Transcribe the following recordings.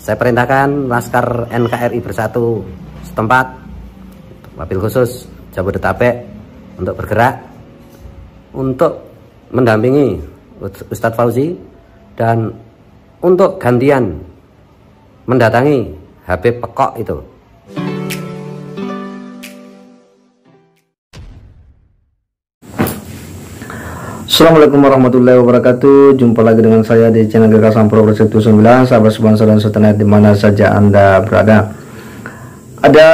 Saya perintahkan Laskar NKRI Bersatu setempat, wabil khusus Jabodetabek, untuk bergerak untuk mendampingi Ustadz Fauzi dan untuk gantian mendatangi Habib Pekok itu. Assalamualaikum warahmatullahi wabarakatuh. Jumpa lagi dengan saya di channel Gagasan Progres 9, sahabat sponsor dan setenar di mana saja Anda berada. Ada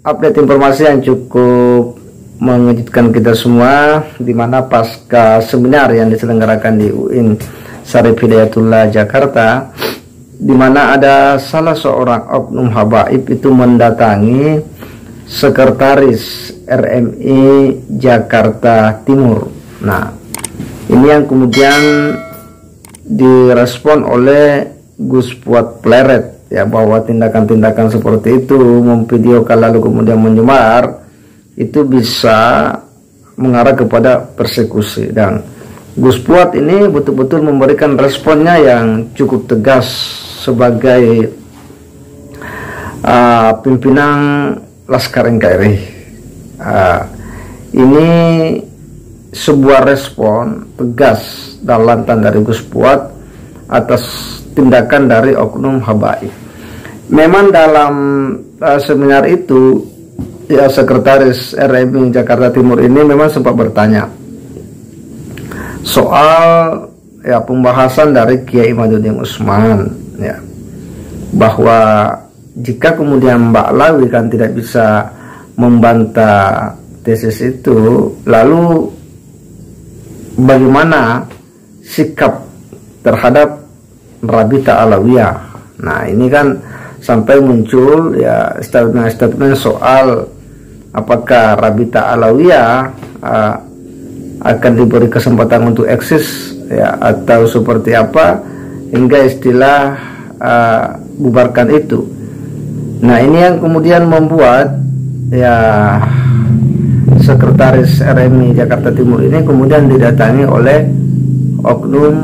update informasi yang cukup mengejutkan kita semua, di mana pasca seminar yang diselenggarakan di UIN Syarif Hidayatullah Jakarta, di mana ada salah seorang oknum habaib itu mendatangi sekretaris RMI Jakarta Timur. Nah, ini yang kemudian direspon oleh Gus Puat Pleret, ya, bahwa tindakan-tindakan seperti itu, memvideokan lalu kemudian menyebar, itu bisa mengarah kepada persekusi. Dan Gus Puat ini betul-betul memberikan responnya yang cukup tegas sebagai pimpinan Laskar NKRI. Ini sebuah respon tegas dan lantang dari Gus Puat atas tindakan dari oknum habaib. Memang dalam seminar itu, ya, sekretaris RMI Jakarta Timur ini memang sempat bertanya soal, ya, pembahasan dari Kiai Imaduddin Usman, ya, bahwa jika kemudian Mbak Lawi kan tidak bisa membantah tesis itu, lalu bagaimana sikap terhadap Rabita Alawiyah. Nah, ini kan sampai muncul, ya, statement soal apakah Rabita Alawiyah akan diberi kesempatan untuk eksis, ya, atau seperti apa, hingga istilah bubarkan itu. Nah, ini yang kemudian membuat, ya, sekretaris RMI Jakarta Timur ini kemudian didatangi oleh oknum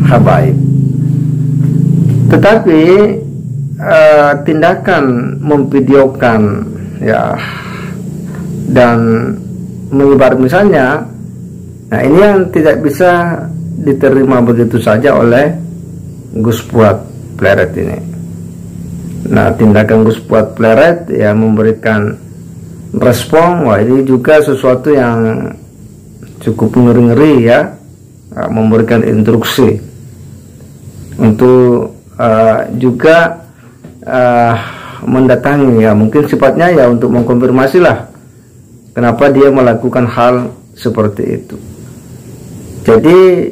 habaib. Tetapi tindakan memvideokan, ya, dan menyebar misalnya, nah, ini yang tidak bisa diterima begitu saja oleh Gus Puat Pleret ini. Nah, tindakan Gus Puat Pleret, ya, memberikan respon, wah, ini juga sesuatu yang cukup ngeri-ngeri, ya, memberikan instruksi untuk juga mendatangi, ya, mungkin sifatnya, ya, untuk mengkonfirmasi lah kenapa dia melakukan hal seperti itu. Jadi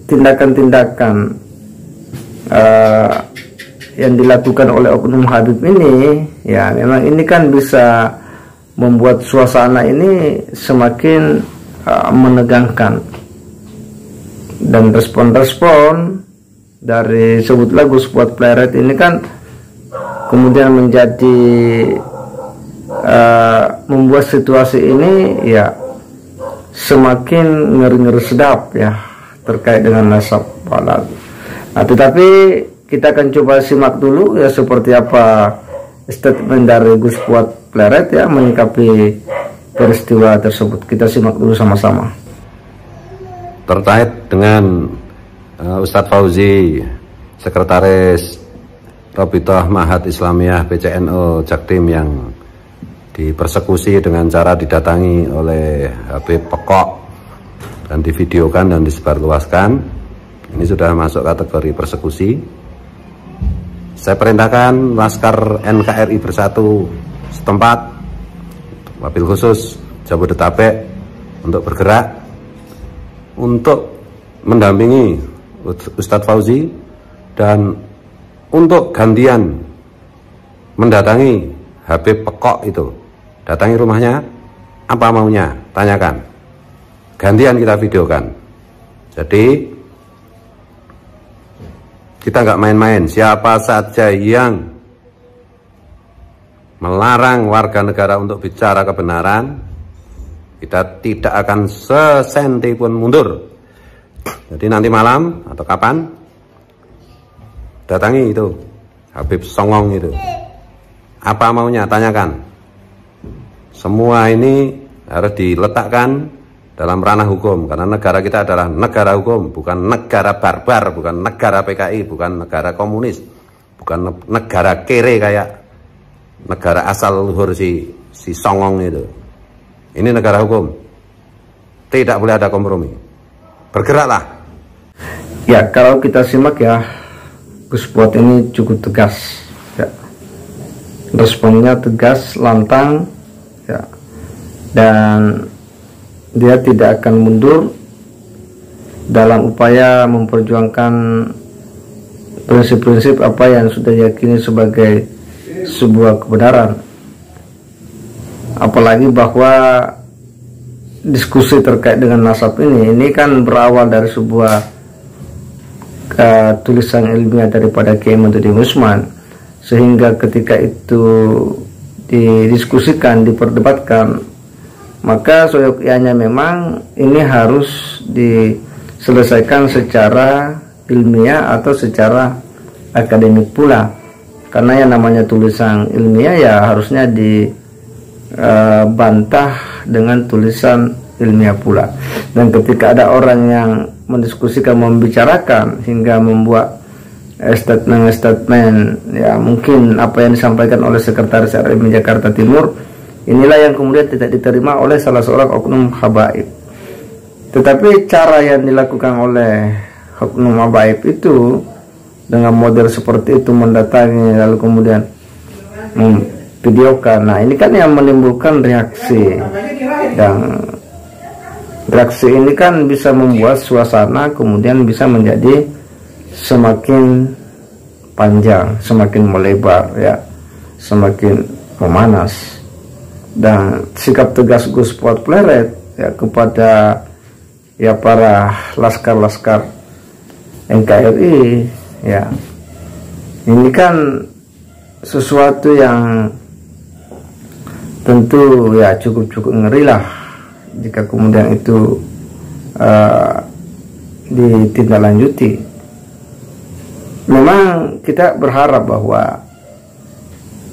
tindakan-tindakan yang dilakukan oleh oknum Habib ini, ya, memang ini kan bisa membuat suasana ini semakin menegangkan. Dan respon-respon dari sebutlah Gus Puat Pleret ini kan kemudian menjadi membuat situasi ini, ya, semakin ngeri-ngeri sedap, ya, terkait dengan nasab balad. Nah, tetapi kita akan coba simak dulu, ya, seperti apa statement dari Gus Puat Pleret, ya, menyikapi peristiwa tersebut. Kita simak dulu sama-sama. Terkait dengan Ustadz Fauzi, sekretaris Rabithah Ma'had Islamiyah PCNO Jaktim, yang dipersekusi dengan cara didatangi oleh Habib Pekok dan divideokan dan disebarluaskan. Ini sudah masuk kategori persekusi. Saya perintahkan Laskar NKRI Bersatu setempat, wabil khusus Jabodetabek, untuk bergerak untuk mendampingi Ustadz Fauzi dan untuk gantian mendatangi Habib Pekok itu. Datangi rumahnya, apa maunya, tanyakan, gantian kita videokan. Jadi kita nggak main-main. Siapa saja yang melarang warga negara untuk bicara kebenaran, kita tidak akan sesenti pun mundur. Jadi nanti malam atau kapan datangi itu Habib Songong itu. Apa maunya? Tanyakan. Semua ini harus diletakkan dalam ranah hukum, karena negara kita adalah negara hukum, bukan negara barbar, bukan negara PKI, bukan negara komunis, bukan negara kere kayak negara asal luhur si Songong itu. Ini negara hukum, tidak boleh ada kompromi. Bergeraklah. Ya, kalau kita simak ya, Gus Buat ini cukup tegas ya. Responnya tegas, lantang ya, dan dia tidak akan mundur dalam upaya memperjuangkan prinsip-prinsip apa yang sudah diyakini sebagai sebuah kebenaran. Apalagi bahwa diskusi terkait dengan nasab ini kan berawal dari sebuah tulisan ilmiah daripada Kiai Mahyudin Usman, sehingga ketika itu didiskusikan, diperdebatkan, maka seyogyanya memang ini harus diselesaikan secara ilmiah atau secara akademik pula, karena yang namanya tulisan ilmiah ya harusnya dibantah dengan tulisan ilmiah pula. Dan ketika ada orang yang mendiskusikan, membicarakan hingga membuat statement ya, mungkin apa yang disampaikan oleh Sekretaris RMI Jakarta Timur, inilah yang kemudian tidak diterima oleh salah seorang oknum habaib. Tetapi cara yang dilakukan oleh oknum habaib itu dengan model seperti itu, mendatangi lalu kemudian memvideokan, nah ini kan yang menimbulkan reaksi, dan reaksi ini kan bisa membuat suasana kemudian bisa menjadi semakin panjang, semakin melebar ya, semakin memanas. Dan sikap tegas Gus Buat Pleret ya kepada ya para laskar-laskar NKRI ya, ini kan sesuatu yang tentu ya cukup ngeri lah jika kemudian itu ditindaklanjuti. Memang kita berharap bahwa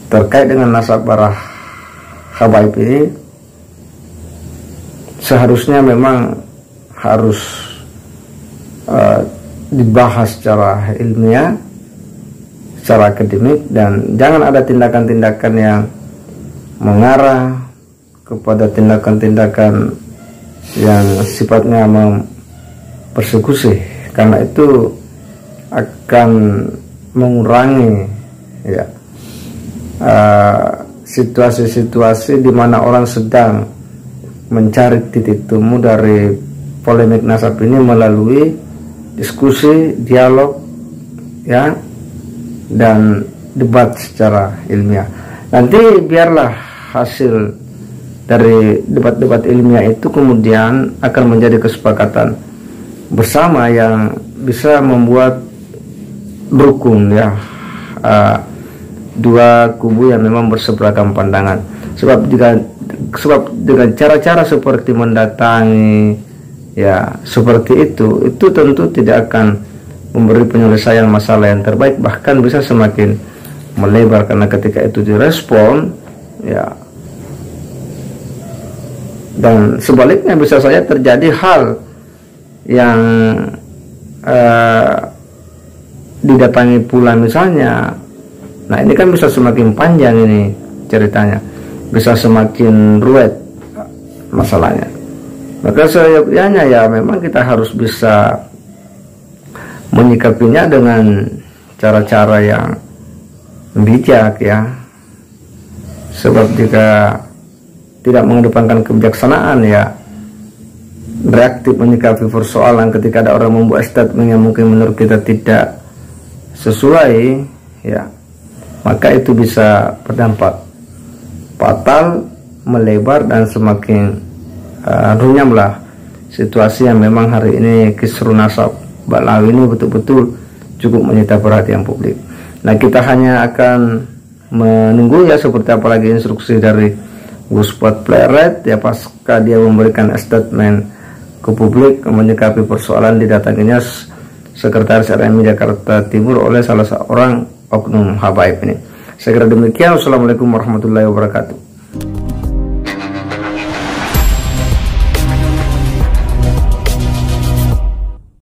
terkait dengan nasab para habaib ini seharusnya memang harus dibahas secara ilmiah, secara akademik, dan jangan ada tindakan-tindakan yang mengarah kepada tindakan-tindakan yang sifatnya mempersekusi, karena itu akan mengurangi ya situasi-situasi di mana orang sedang mencari titik temu dari polemik nasab ini melalui diskusi, dialog ya, dan debat secara ilmiah. Nanti biarlah hasil dari debat-debat ilmiah itu kemudian akan menjadi kesepakatan bersama yang bisa membuat rukun ya, dua kubu yang memang berseberangan pandangan. Sebab dengan cara-cara seperti mendatangi ya seperti itu tentu tidak akan memberi penyelesaian masalah yang terbaik, bahkan bisa semakin melebar, karena ketika itu direspon ya, dan sebaliknya bisa saja terjadi hal yang didatangi pula misalnya. Nah ini kan bisa semakin panjang ini ceritanya, bisa semakin ruwet masalahnya. Maka seyogyanya ya memang kita harus bisa menyikapinya dengan cara-cara yang bijak ya. Sebab jika tidak mengedepankan kebijaksanaan ya, reaktif menyikapi persoalan ketika ada orang membuat statement yang mungkin menurut kita tidak sesuai ya, maka itu bisa berdampak fatal, melebar, dan semakin runyamlah situasi yang memang hari ini kisruh nasab Baklawi ini betul-betul cukup menyita perhatian publik. Nah kita hanya akan menunggu ya seperti apa lagi instruksi dari Gus Buat Pleret ya, pasca dia memberikan statement ke publik menyikapi persoalan didatanginya Sekretaris RMI Jakarta Timur oleh salah seorang oknum habaib ini. Saya kira demikian. Wassalamualaikum warahmatullahi wabarakatuh.